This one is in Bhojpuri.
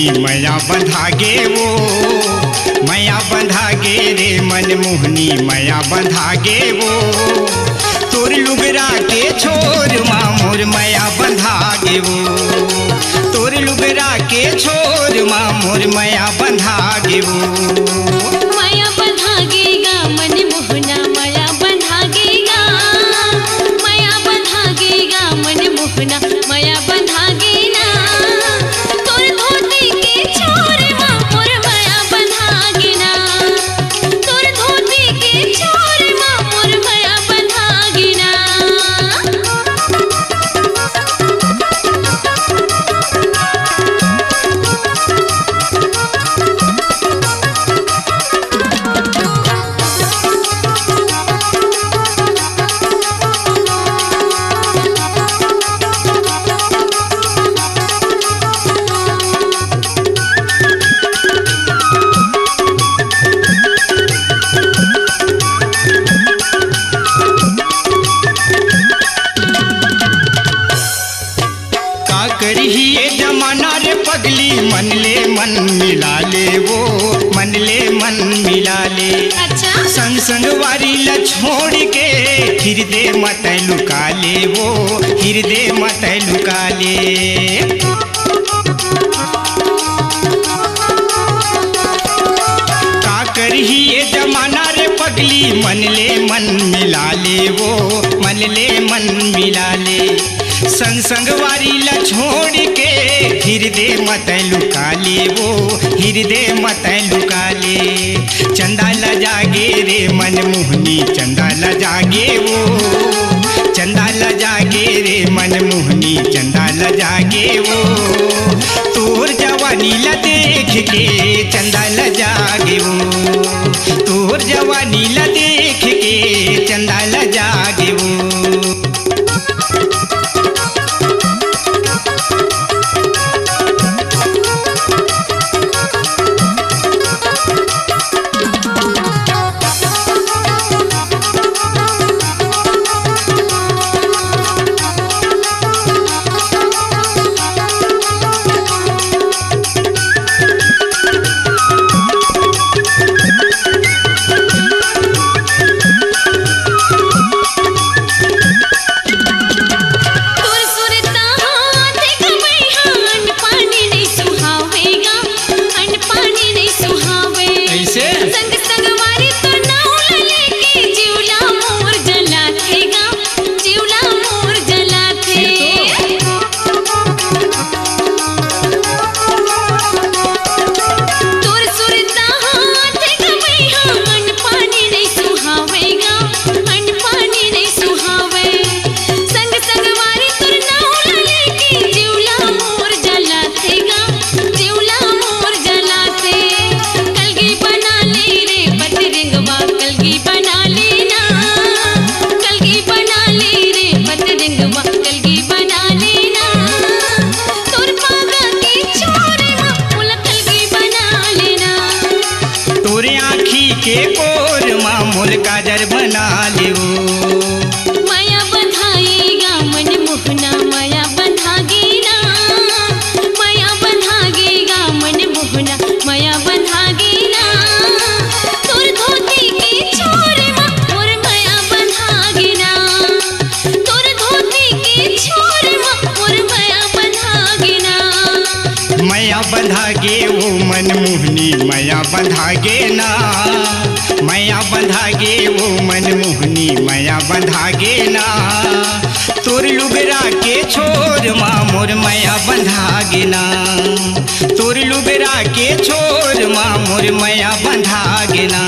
मोहनी मया बंधागे वो मया बंधागे रे मन मोहनी मया बंधागे वो तोर लुगरा के छोर मामोर मया बंधागे वो तोर लुगरा के छोर मामोर मया बंधागे वो मया बंधागेगा मन मोहना मया बंधागेगा मया बंधागेगा मन मोहना मया बंधागेना तोर धोती के छोर मामोर मया बंधागेना तोर धोती के छोर मामोर मया बंधागेना ये जमाना रे पगली मन ले मन मिला ले वो मन ले मन मिला ले अच्छा संग संग वारी ल छोड़ के हृदय मत लुका ले वो हृदय मत लुका ले का करही ये जमाना रे पगली मन ले मन मिला ले वो मन ले मन मिला ले संग संग वारी ल छोड़ के हृदय मत लुका ले वो हृदय मत लुका ले चंदा ल जागे रे मन मोहनी चंदा ल जागे वो चंदा ल जागे रे मन मोहनी चंदा ल जागे वो तोर जवानी ल देख के चंदा ल जागे वो तोर जवानी ल देख के चंदा ल जागे वो के कोर मामूल काजर बना ले मया बंधाएगा मन मोहना मया बंधागेना मया बंधागेगा मन मोहना मया बंधागेना तोर धोती के छोर मामोर मया बंधागेना तोर धोती के छोर मामोर मया बंधागेना मया बंधागे वो मन मोहनी मया बंधागे ना मया बंधागे वो मन मोहनी मया बंधागे ना तोर लुगरा के छोर मामोर मया बंधागे ना तोर लुगरा के छोर मामोर मया बंधागे ना।